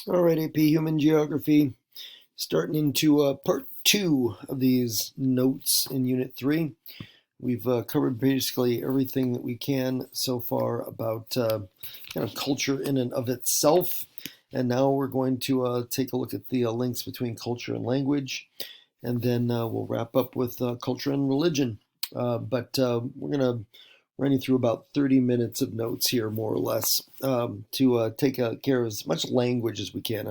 All right, AP Human Geography, starting into part two of these notes in Unit 3. We've covered basically everything that we can so far about kind of culture in and of itself. And now we're going to take a look at the links between culture and language. And then we'll wrap up with culture and religion. But we're going to run you through about 30 minutes of notes here, more or less, to take care of as much language as we can.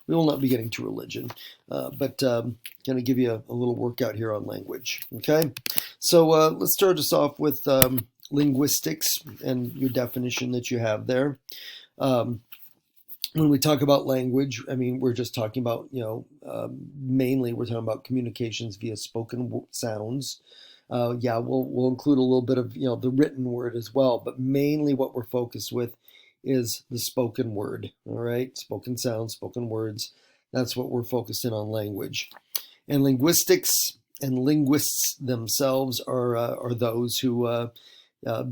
We will not be getting to religion, but going to give you a little workout here on language. Okay, so let's start us off with linguistics and your definition that you have there. When we talk about language, I mean, we're just talking about, mainly we're talking about communications via spoken sounds. Yeah, we'll include a little bit of the written word as well, but mainly what we're focused with is the spoken word. All right, spoken sounds, spoken words. That's what we're focused in on language, and linguistics and linguists themselves are those who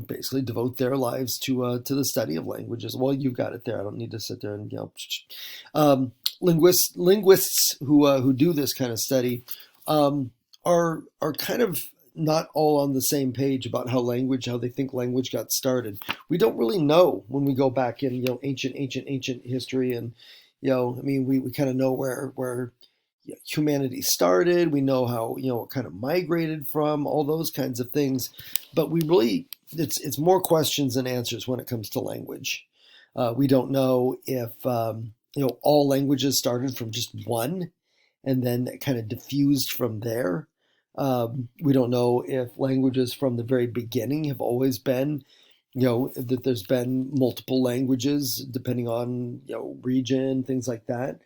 basically devote their lives to the study of languages. Well, you've got it there. I don't need to sit there and linguists who do this kind of study are kind of not all on the same page about how they think language got started. We don't really know when we go back in ancient history, and I mean we kind of know where humanity started. We know how it kind of migrated from, all those kinds of things, but we really it's more questions than answers when it comes to language. We don't know if all languages started from just one and then kind of diffused from there. We don't know if languages from the very beginning have always been, that there's been multiple languages depending on, region, things like that.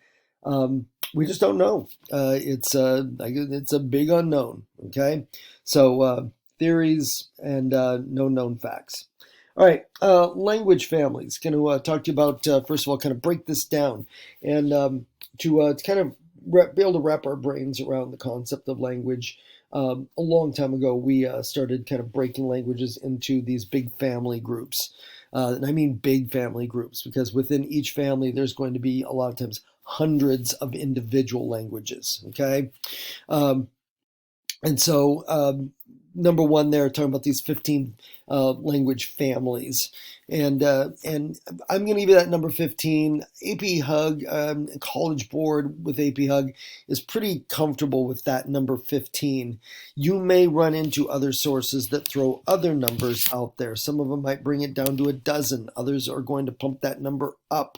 We just don't know. It's a big unknown. Okay, so theories and no known facts. All right, language families. Going to talk to you about first of all, kind of break this down and to kind of be able to wrap our brains around the concept of language. A long time ago, we started kind of breaking languages into these big family groups. And I mean big family groups because within each family, there's going to be a lot of times hundreds of individual languages. Okay. And so, number one, there talking about these 15 language families, and I'm going to give you that number 15. APHUG, College Board with APHUG is pretty comfortable with that number 15. You may run into other sources that throw other numbers out there. Some of them might bring it down to a dozen. Others are going to pump that number up.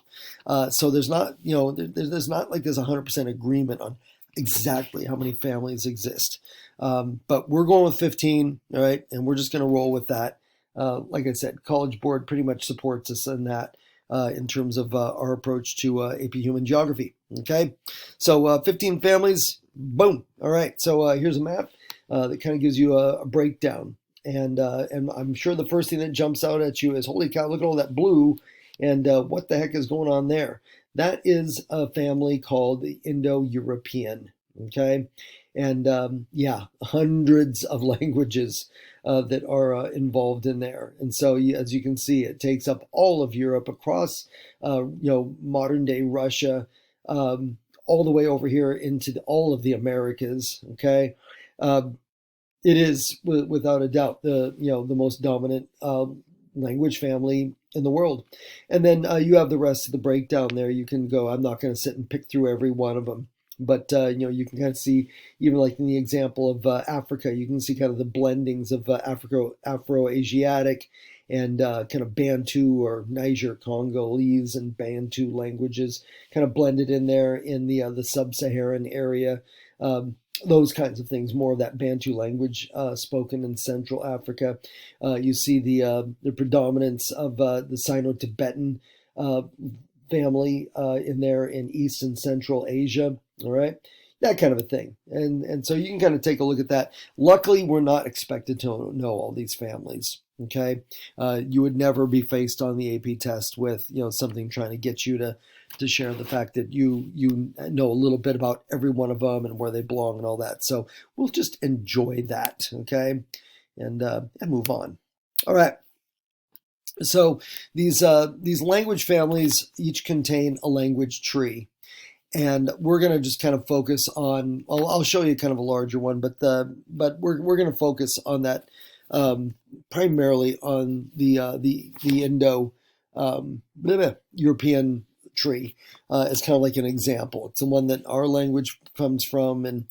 So there's not, there's not like there's 100% agreement on exactly how many families exist. But we're going with 15, all right, and we're just going to roll with that. Like I said, College Board pretty much supports us in that in terms of our approach to AP Human Geography. Okay, so 15 families, boom. All right, so here's a map that kind of gives you a breakdown. And I'm sure the first thing that jumps out at you is, holy cow, look at all that blue, and what the heck is going on there? That is a family called the Indo-European. Okay, and yeah, hundreds of languages that are involved in there. And so, as you can see, it takes up all of Europe across, modern day Russia, all the way over here into all of the Americas. Okay, it is without a doubt the most dominant language family in the world. And then you have the rest of the breakdown there. You can go. I'm not going to sit and pick through every one of them. But you can kind of see, even like in the example of Africa, you can see kind of the blendings of Afro-Asiatic and kind of Bantu or Niger Congolese and Bantu languages kind of blended in there in the sub-Saharan area. Those kinds of things, more of that Bantu language spoken in Central Africa. You see the predominance of the Sino-Tibetan family in there in East and Central Asia. All right, that kind of a thing. And so you can kind of take a look at that. Luckily, we're not expected to know all these families. Okay, you would never be faced on the AP test with something trying to get you to share the fact that you know a little bit about every one of them and where they belong and all that. So we'll just enjoy that. Okay, and move on. All right. So these language families each contain a language tree, and we're going to just kind of focus on. I'll show you kind of a larger one, but we're going to focus on that, primarily on the Indo, European tree, as kind of like an example. It's the one that our language comes from, and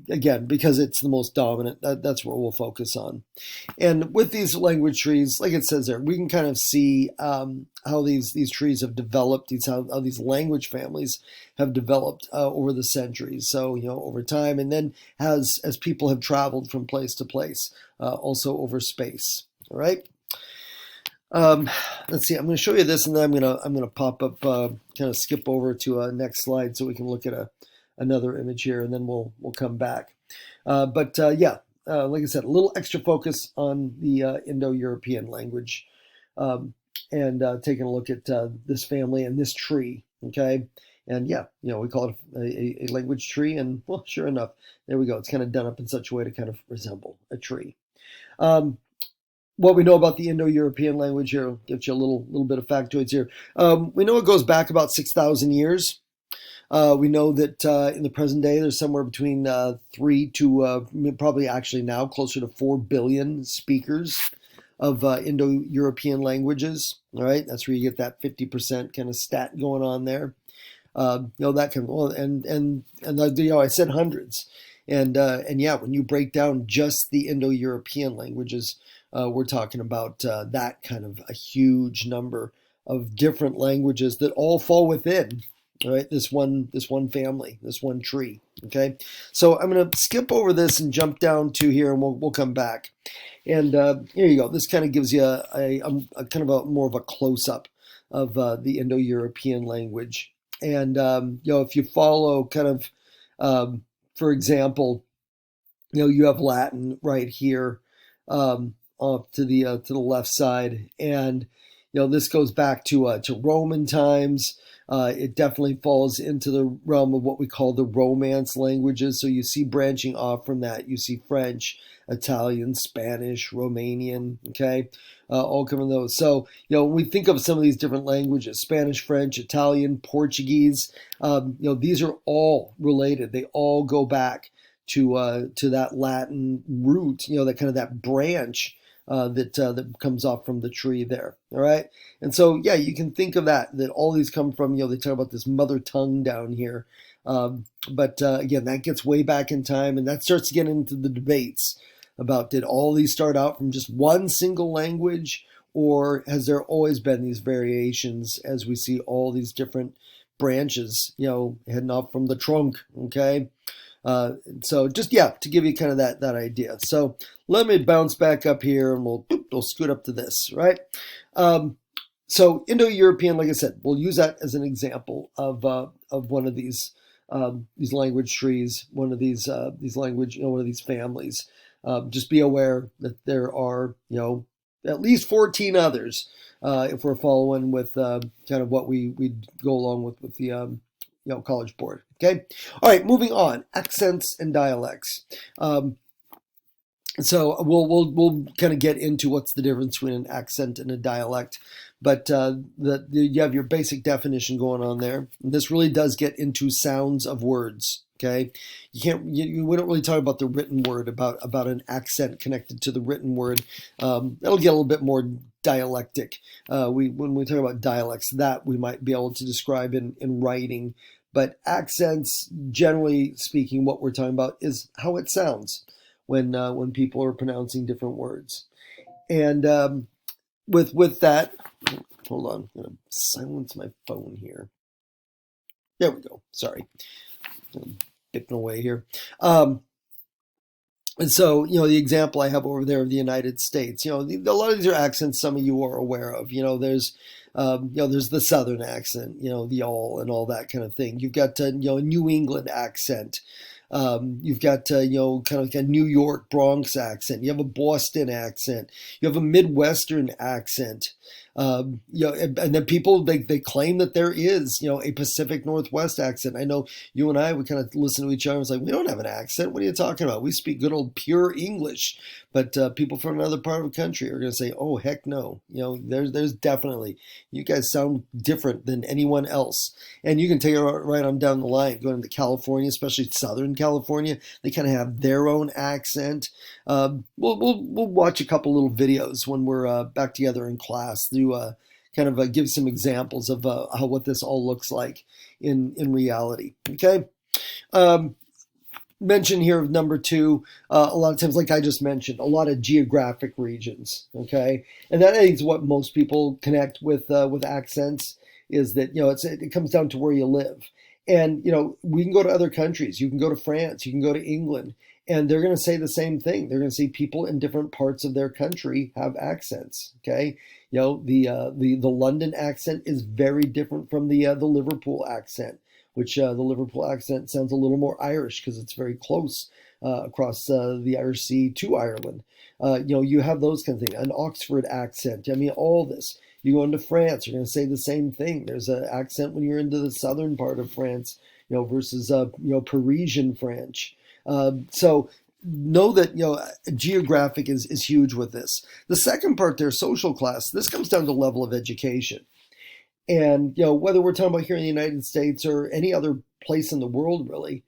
again, because it's the most dominant, that's what we'll focus on. And with these language trees, like it says there, we can kind of see, how these trees have developed, how these language families have developed, over the centuries. So, over time, and then as people have traveled from place to place, also over space. All right. Um, let's see. I'm going to show you this, and then I'm gonna pop up, kind of skip over to a next slide so we can look at another image here, and then we'll come back. But yeah, like I said, a little extra focus on the Indo-European language, um, and taking a look at this family and this tree. Okay, and yeah, we call it a language tree, and well, sure enough, there we go. It's kind of done up in such a way to kind of resemble a tree. Um, what we know about the Indo-European language here, I'll give you a little bit of factoids here. We know it goes back about 6,000 years. We know that in the present day, there's somewhere between 3 to probably actually now closer to 4 billion speakers of Indo-European languages. All right, that's where you get that 50% kind of stat going on there. That can, well, and I said hundreds, and yeah, when you break down just the Indo-European languages, we're talking about that kind of a huge number of different languages that all fall within, all right, this one family, this one tree. Okay, so I'm going to skip over this and jump down to here, and we'll come back. And here you go. This kind of gives you a kind of a more of a close up of the Indo-European language. And if you follow kind of, for example, you have Latin right here, off to the left side, and this goes back to Roman times. It definitely falls into the realm of what we call the Romance languages. So you see branching off from that. You see French, Italian, Spanish, Romanian, okay, all coming those. So, when we think of some of these different languages, Spanish, French, Italian, Portuguese, these are all related. They all go back to that Latin root, that kind of that branch, that comes off from the tree there. All right. And so, yeah, you can think of that all these come from, they talk about this mother tongue down here. But again, that gets way back in time, and that starts to get into the debates about, did all these start out from just one single language, or has there always been these variations as we see all these different branches, heading off from the trunk. Okay. So just, yeah, to give you kind of that idea. So let me bounce back up here, and we'll scoot up to this, right? So Indo-European, like I said, we'll use that as an example of one of these language trees, one of these language, one of these families. Just be aware that there are, at least 14 others, if we're following with kind of what we go along with the College Board. Okay. All right. Moving on. Accents and dialects. So we'll kind of get into what's the difference between an accent and a dialect, but you have your basic definition going on there. And this really does get into sounds of words. Okay, we don't really talk about the written word, about an accent connected to the written word. That'll get a little bit more dialectic. When we talk about dialects, that we might be able to describe in writing. But accents, generally speaking, what we're talking about is how it sounds when people are pronouncing different words. And with that, hold on, I'm going to silence my phone here. There we go. Sorry, I'm getting away here. And so, the example I have over there of the United States, a lot of these are accents some of you are aware of. There's There's the Southern accent, the all and all that kind of thing. You've got, a New England accent. You've got, kind of like a New York Bronx accent. You have a Boston accent. You have a Midwestern accent. And then people, they claim that there is, a Pacific Northwest accent. I know you and I, we kind of listen to each other and it's like, we don't have an accent. What are you talking about? We speak good old pure English. But people from another part of the country are going to say, oh, heck no. There's definitely, you guys sound different than anyone else. And you can take it right on down the line, going to California, especially Southern California. They kind of have their own accent. We'll watch a couple little videos when we're back together in class to kind of give some examples of what this all looks like in reality. Okay. Mention here of number two, a lot of times, like I just mentioned, a lot of geographic regions. Okay, and that is what most people connect with accents, is that it comes down to where you live. And we can go to other countries. You can go to France. You can go to England, and they're going to say the same thing. They're going to say people in different parts of their country have accents. Okay, the London accent is very different from the Liverpool accent, which the Liverpool accent sounds a little more Irish because it's very close across the Irish Sea to Ireland. You have those kinds of things. An Oxford accent. I mean, all this. You go into France, you're going to say the same thing. There's an accent when you're into the southern part of France, versus Parisian French. So know that geographic is huge with this. The second part there, social class. This comes down to level of education. And whether we're talking about here in the United States or any other place in the world, really,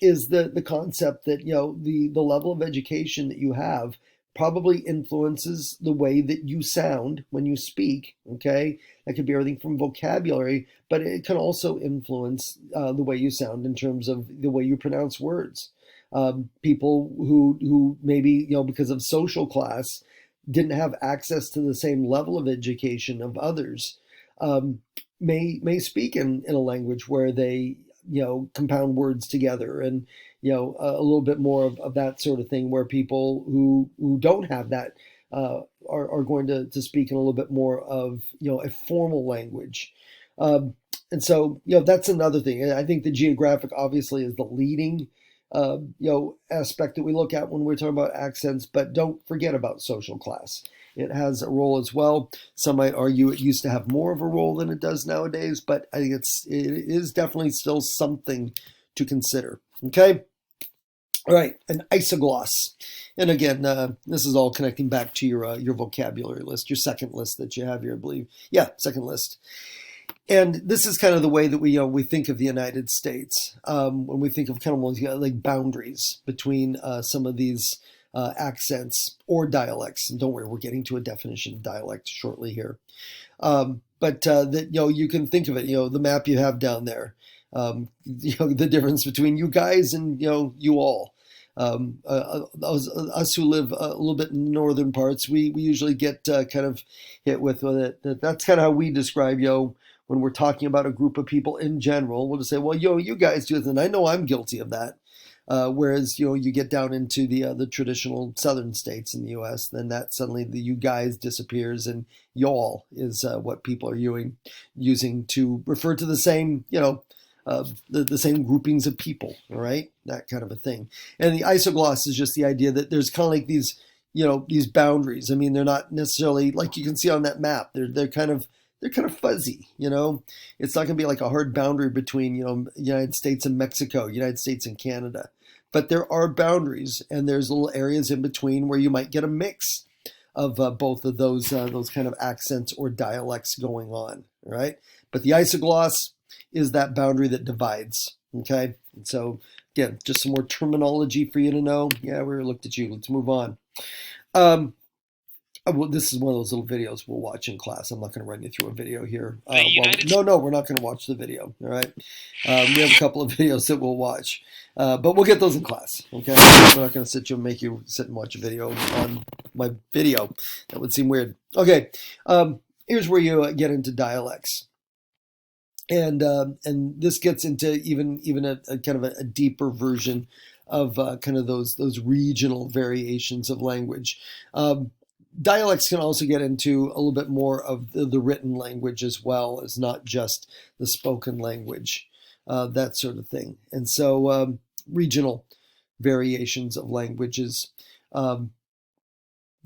is the concept that the level of education that you have probably influences the way that you sound when you speak. Okay, that could be everything from vocabulary, but it can also influence the way you sound in terms of the way you pronounce words. People who maybe because of social class didn't have access to the same level of education of others. May speak in a language where they compound words together, and a little bit more of that sort of thing, where people who don't have that are going to speak in a little bit more of a formal language. And so that's another thing. I think the geographic obviously is the leading aspect that we look at when we're talking about accents, but don't forget about social class. It has a role as well. Some might argue it used to have more of a role than it does nowadays, but I think it is definitely still something to consider. Okay. All right, an isogloss. And again, this is all connecting back to your vocabulary list, your second list that you have here, I believe. Yeah, second list. And this is kind of the way that we think of the United States when we think of kind of like boundaries between some of these accents or dialects. And don't worry, we're getting to a definition of dialect shortly here. But that you can think of it, the map you have down there, the difference between you guys and you all. Us who live a little bit in the northern parts, we usually get kind of hit with it. That's kind of how we describe when we're talking about a group of people in general. We'll just say, well, you guys do this, and I know I'm guilty of that. Whereas you get down into the traditional southern states in the U.S., then that suddenly the you guys disappears, and y'all is what people are using to refer to the same the same groupings of people. All right, that kind of a thing. And the isogloss is just the idea that there's kind of like these boundaries. I mean, they're not necessarily like you can see on that map. They're kind of fuzzy. It's not going to be like a hard boundary between United States and Mexico, United States and Canada. But there are boundaries, and there's little areas in between where you might get a mix of both of those kind of accents or dialects going on, right? But the isogloss is that boundary that divides, okay? And so, again, just some more terminology for you to know. Yeah, we looked at you. Let's move on. Well, this is one of those little videos we'll watch in class. I'm not going to run you through a video here. No, we're not going to watch the video. All right. We have a couple of videos that we'll watch, but we'll get those in class. Okay. We're not going to make you sit and watch a video on my video. That would seem weird. Okay. Here's where you get into dialects, and this gets into even a kind of a deeper version of kind of those regional variations of language. Dialects can also get into a little bit more of the written language as well as not just the spoken language, that sort of thing. And so regional variations of languages. Um,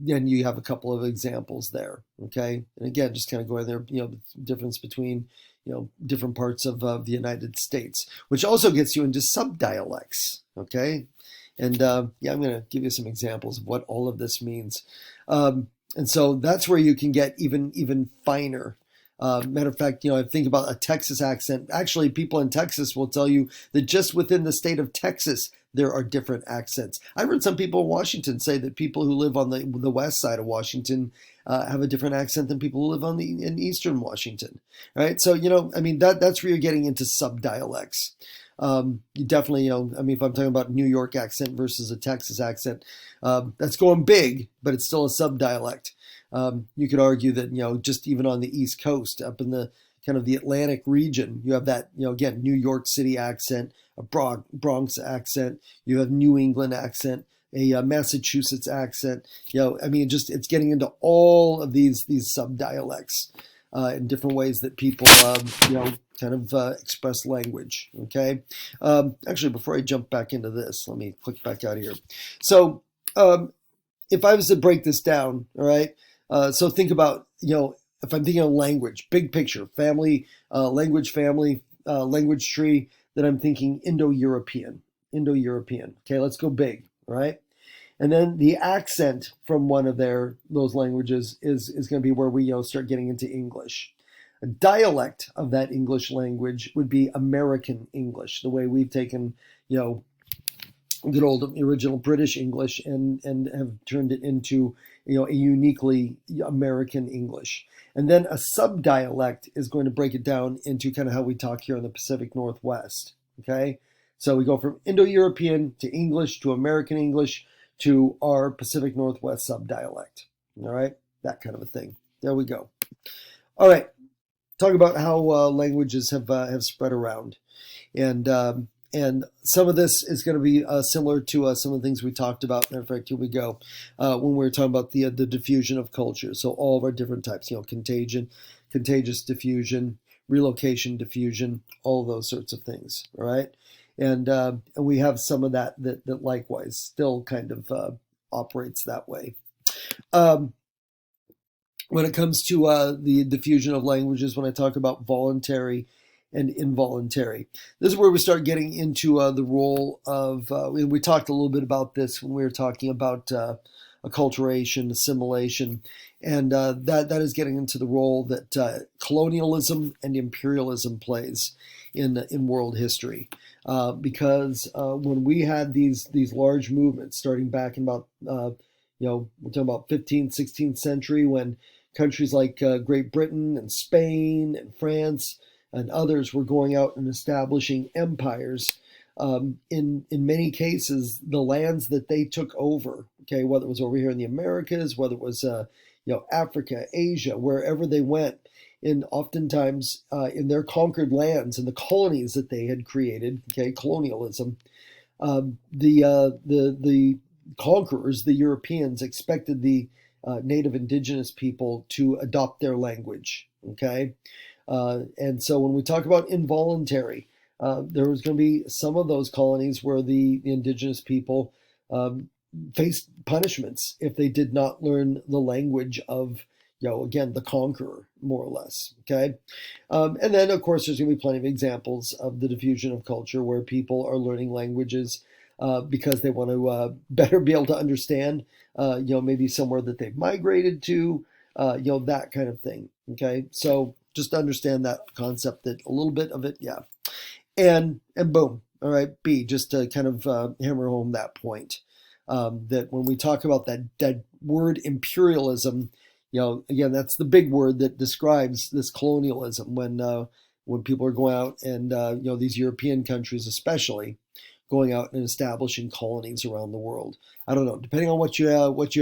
and you have a couple of examples there. Okay, and again, just kind of going there, the difference between different parts of the United States, which also gets you into subdialects. Okay, and yeah, I'm going to give you some examples of what all of this means. And so that's where you can get even finer. Matter of fact, I think about a Texas accent. Actually, people in Texas will tell you that just within the state of Texas, there are different accents. I've heard some people in Washington say that people who live on the west side of Washington have a different accent than people who live in eastern Washington, right? So, I mean, that's where you're getting into subdialects. You definitely, I mean, if I'm talking about New York accent versus a Texas accent, that's going big, but it's still a subdialect. You could argue that, just even on the East Coast, up in the kind of the Atlantic region, you have that, again, New York City accent, a Bronx accent, you have New England accent, a Massachusetts accent. I mean, it's getting into all of these subdialects in different ways that people, kind of express language. Okay. Actually, before I jump back into this, let me click back out of here. So, if I was to break this down, all right. So think about, if I'm thinking of language, big picture, family, language tree, then I'm thinking Indo-European. Okay, let's go big, all right? And then the accent from one of those languages is going to be where we start getting into English. A dialect of that English language would be American English, the way we've taken, good old original British English and have turned it into a uniquely American English. And then a subdialect is going to break it down into kind of how we talk here in the Pacific Northwest. Okay, so we go from Indo-European to English to American English to our Pacific Northwest subdialect. All right, that kind of a thing. There we go. All right, talk about how languages have spread around, and some of this is going to be similar to some of the things we talked about. Matter of fact, here we go. When we were talking about the diffusion of culture. So all of our different types, contagious diffusion, relocation diffusion, all those sorts of things. All right. And we have some of that likewise still kind of operates that way. When it comes to the diffusion of languages, when I talk about voluntary and involuntary, this is where we start getting into the role of, we talked a little bit about this when we were talking about acculturation, assimilation, and that is getting into the role that colonialism and imperialism plays in world history. Because when we had these large movements starting back in about, we're talking about 15th, 16th century, when countries like Great Britain and Spain and France and others were going out and establishing empires. In many cases, the lands that they took over, okay, whether it was over here in the Americas, whether it was Africa, Asia, wherever they went, and oftentimes in their conquered lands and the colonies that they had created, okay, colonialism, the conquerors, the Europeans, expected the native indigenous people to adopt their language, okay? And so when we talk about involuntary, there was going to be some of those colonies where the indigenous people faced punishments if they did not learn the language of, again, the conqueror, more or less, okay? And then, of course, there's going to be plenty of examples of the diffusion of culture where people are learning languages because they want to better be able to understand, maybe somewhere that they've migrated to, that kind of thing, okay? So just understand that concept, that a little bit of it, yeah. And boom, all right, B, just to kind of hammer home that point, that when we talk about that word imperialism, again, that's the big word that describes this colonialism when people are going out and, these European countries especially, going out and establishing colonies around the world. I don't know, depending on what you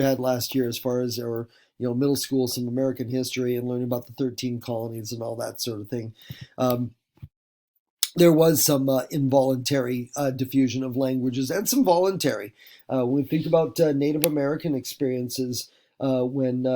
had last year as far as, or middle school, some American history and learning about the 13 colonies and all that sort of thing. There was some involuntary diffusion of languages and some voluntary. When we think about Native American experiences, when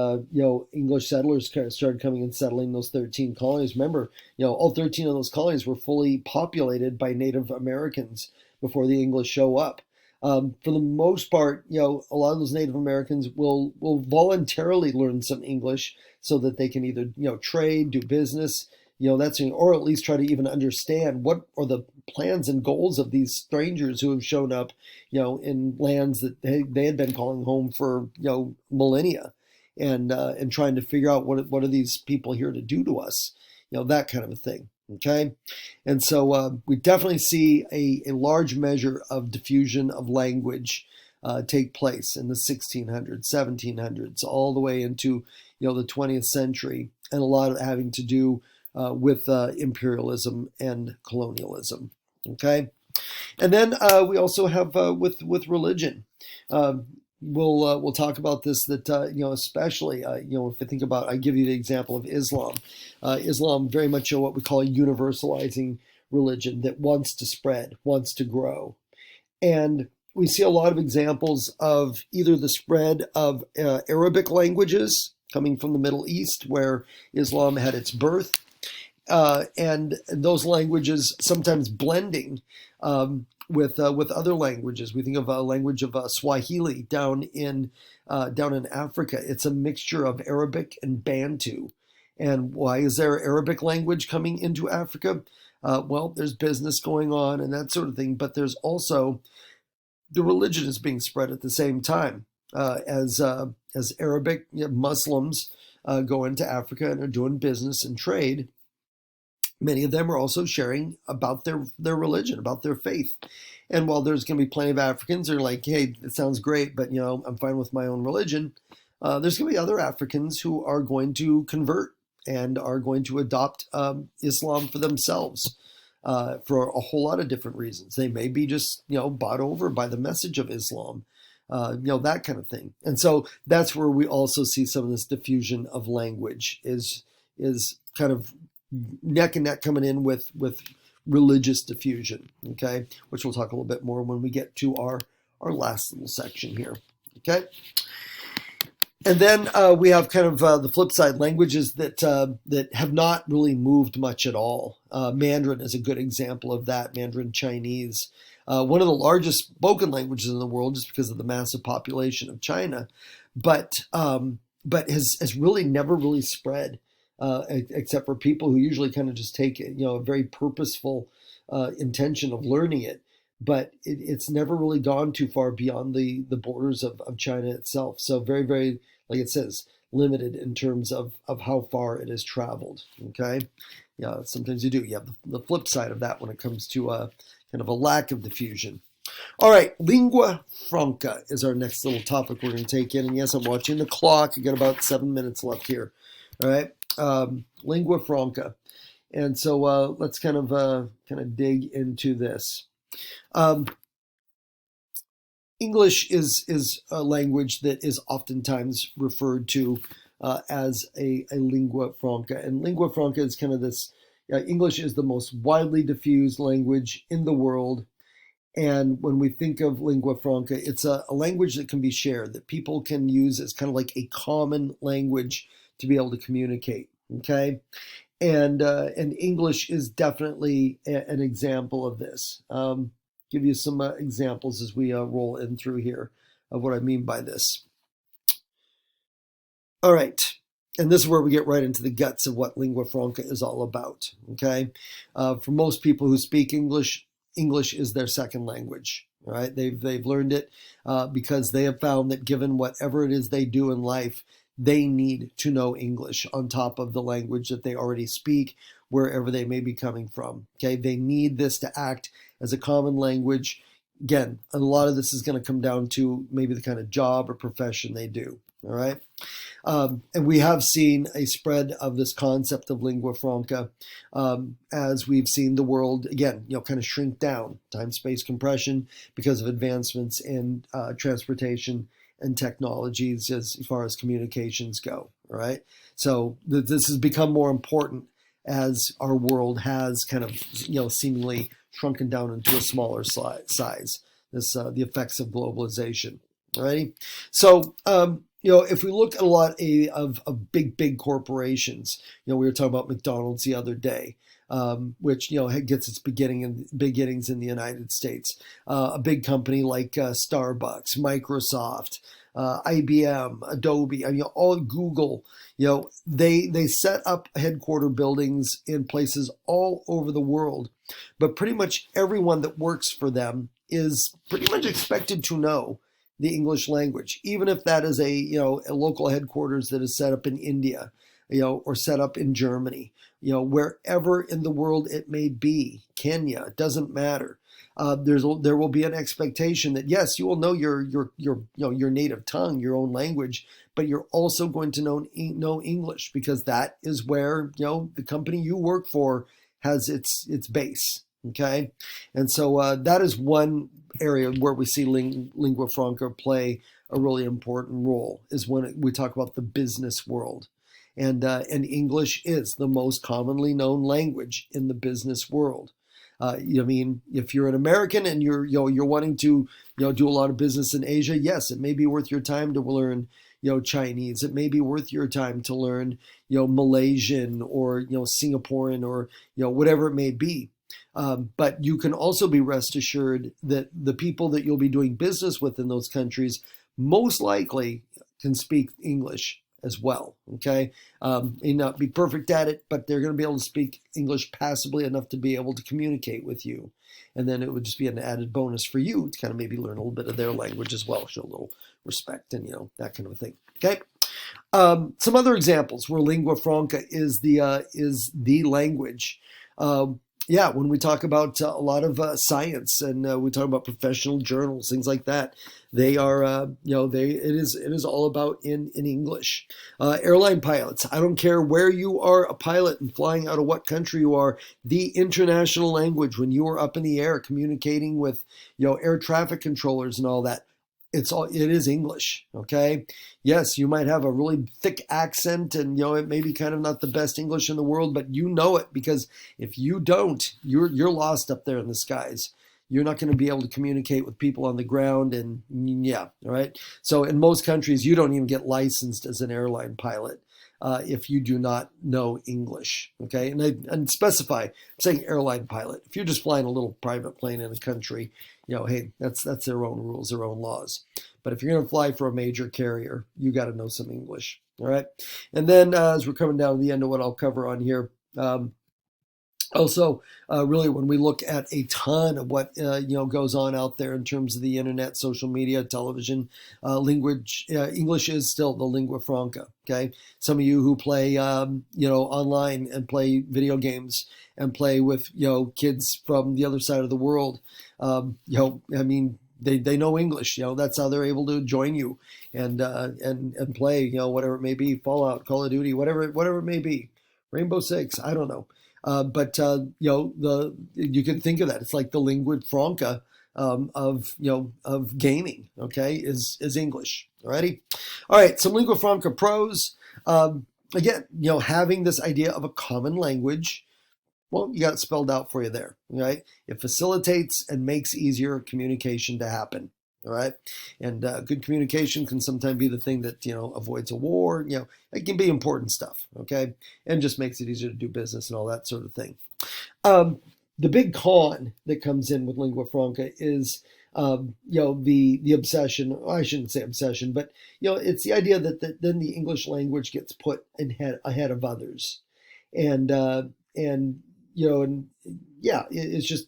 English settlers started coming and settling those 13 colonies. Remember, all 13 of those colonies were fully populated by Native Americans before the English show up. For the most part, a lot of those Native Americans will voluntarily learn some English so that they can either trade, do business, that's, or at least try to even understand what are the plans and goals of these strangers who have shown up, in lands that they had been calling home for millennia, and trying to figure out what are these people here to do to us, that kind of a thing. Okay, and so we definitely see a large measure of diffusion of language take place in the 1600s, 1700s, all the way into the 20th century, and a lot of having to do with imperialism and colonialism. Okay, and then we also have with religion. We'll talk about this, that especially if I think about, I give you the example of Islam. Islam very much what we call a universalizing religion that wants to spread, wants to grow, and we see a lot of examples of either the spread of Arabic languages coming from the Middle East, where Islam had its birth, and those languages sometimes blending with other languages. We think of a language of Swahili down in Africa. It's a mixture of Arabic and Bantu. And why is there Arabic language coming into Africa? Well, there's business going on and that sort of thing, but there's also the religion is being spread at the same time as Arabic Muslims go into Africa and are doing business and trade. Many of them are also sharing about their religion, about their faith. And while there's going to be plenty of Africans that are like, hey, it sounds great, but I'm fine with my own religion, there's going to be other Africans who are going to convert and are going to adopt Islam for themselves for a whole lot of different reasons. They may be just bought over by the message of Islam, that kind of thing. And so that's where we also see some of this diffusion of language is kind of neck and neck coming in with religious diffusion, okay, which we'll talk a little bit more when we get to our last little section here, okay. And then we have kind of the flip side, languages that have not really moved much at all. Mandarin is a good example of that. Mandarin Chinese, one of the largest spoken languages in the world, just because of the massive population of China, but has really never really spread. Except for people who usually kind of just take a very purposeful intention of learning it, but it's never really gone too far beyond the borders of China itself. So very, very, like it says, limited in terms of how far it has traveled. Okay, yeah, sometimes you have the flip side of that when it comes to kind of a lack of diffusion. All right, lingua franca is our next little topic we're going to take in. And yes, I'm watching the clock. I got about 7 minutes left here. All right, lingua franca, and so let's kind of dig into this. English is a language that is oftentimes referred to as a lingua franca, and lingua franca is kind of this. English is the most widely diffused language in the world. And when we think of lingua franca, it's a language that can be shared, that people can use as kind of like a common language to be able to communicate, okay? And English is definitely an example of this. Give you some examples as we roll in through here of what I mean by this. All right, and this is where we get right into the guts of what lingua franca is all about, okay? For most people who speak English, English is their second language, right? They've learned it because they have found that given whatever it is they do in life, they need to know English on top of the language that they already speak, wherever they may be coming from. Okay, they need this to act as a common language. Again, a lot of this is going to come down to maybe the kind of job or profession they do. All right. And we have seen a spread of this concept of lingua franca as we've seen the world, again, kind of shrink down, time-space compression, because of advancements in transportation and technologies as far as communications go. All right. So this has become more important as our world has kind of, seemingly shrunken down into a smaller size. The effects of globalization. All righty. So, if we look at a lot of big corporations, we were talking about McDonald's the other day, which gets its beginnings in the United States. A big company like Starbucks, Microsoft, IBM, Adobe, all Google. They set up headquarter buildings in places all over the world, but pretty much everyone that works for them is pretty much expected to know the English language, even if that is a local headquarters that is set up in India, or set up in Germany, wherever in the world it may be, Kenya, it doesn't matter. There will be an expectation that yes, you will know your native tongue, your own language, but you're also going to know English, because that is where the company you work for has its base. Okay, and so that is one area where we see lingua franca play a really important role, is when we talk about the business world, and English is the most commonly known language in the business world. If you're an American and you're wanting to do a lot of business in Asia, yes, it may be worth your time to learn Chinese. It may be worth your time to learn Malaysian or Singaporean, or whatever it may be. But you can also be rest assured that the people that you'll be doing business with in those countries most likely can speak English as well. Okay, may not be perfect at it, but they're going to be able to speak English passably enough to be able to communicate with you. And then it would just be an added bonus for you to kind of maybe learn a little bit of their language as well, show a little respect and that kind of a thing. Okay. Some other examples where lingua franca is the language. When we talk about a lot of science, and we talk about professional journals, things like that, they are, it is all about in English. Airline pilots, I don't care where you are a pilot and flying out of what country you are, the international language when you are up in the air communicating with, air traffic controllers and all that, it is English. Okay. Yes, you might have a really thick accent, and it may be kind of not the best English in the world, but you know it, because if you don't, you're lost up there in the skies. You're not going to be able to communicate with people on the ground, and all right. So in most countries, you don't even get licensed as an airline pilot if you do not know English. Okay, and specify, I'm saying airline pilot. If you're just flying a little private plane in a country, hey, that's their own rules, their own laws. But if you're going to fly for a major carrier, you got to know some English. All right, and then as we're coming down to the end of what I'll cover on here. Also, really, when we look at a ton of what goes on out there in terms of the internet, social media, television, language, English is still the lingua franca. Okay, some of you who play online and play video games and play with kids from the other side of the world, they know English. That's how they're able to join you and play. Whatever it may be, Fallout, Call of Duty, whatever it may be, Rainbow Six. I don't know. But you can think of that. It's like the lingua franca of gaming. Okay, is English. Alrighty. All right. Some lingua franca pros. Again, having this idea of a common language. Well, you got it spelled out for you there. Right. It facilitates and makes easier communication to happen. All right. And good communication can sometimes be the thing that, avoids a war. It can be important stuff. Okay. And just makes it easier to do business and all that sort of thing. The big con that comes in with lingua franca is, the obsession. Well, I shouldn't say obsession, but, it's the idea that then the English language gets put ahead of others. It's just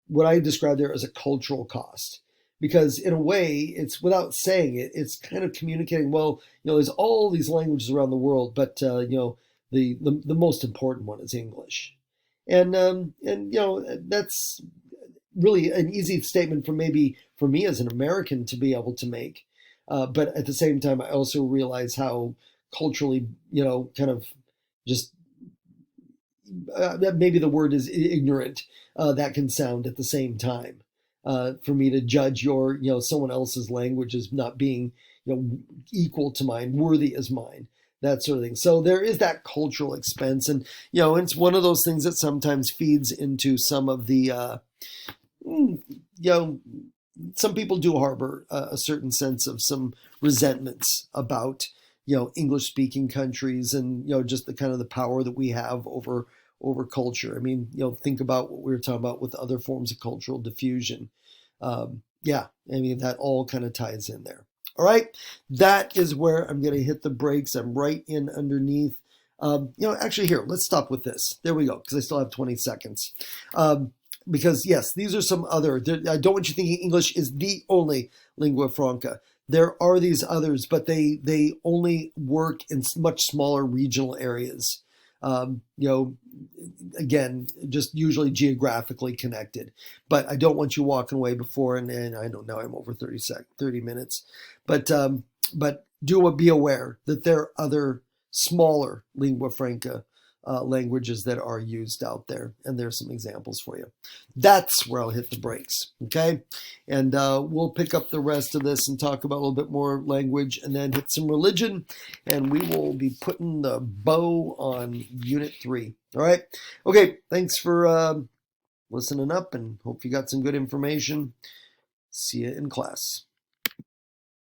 what I describe there as a cultural cost. Because in a way, it's without saying it, it's kind of communicating, well, there's all these languages around the world, but, the most important one is English. And that's really an easy statement for me as an American to be able to make. But at the same time, I also realize how culturally, kind of just maybe the word is ignorant, that can sound at the same time. For me to judge someone else's language as not being, equal to mine, worthy as mine, that sort of thing. So there is that cultural expense, and it's one of those things that sometimes feeds into some of the, some people do harbor a certain sense of some resentments about, English speaking countries and, just the kind of the power that we have over culture. I mean, think about what we were talking about with other forms of cultural diffusion. Yeah, I mean, that all kind of ties in there. All right, that is where I'm going to hit the brakes. I'm right in underneath. Actually, here, let's stop with this. There we go, because I still have 20 seconds. Because, yes, these are some other. I don't want you thinking English is the only lingua franca. There are these others, but they only work in much smaller regional areas. Again, just usually geographically connected. But I don't want you walking away before, and I know now I'm over 30 minutes. But be aware that there are other smaller lingua franca languages that are used out there, and there's some examples for you. That's where I'll hit the brakes, okay? And we'll pick up the rest of this and talk about a little bit more language, and then hit some religion, and we will be putting the bow on Unit 3. All right? Okay, thanks for listening up, and hope you got some good information. See you in class.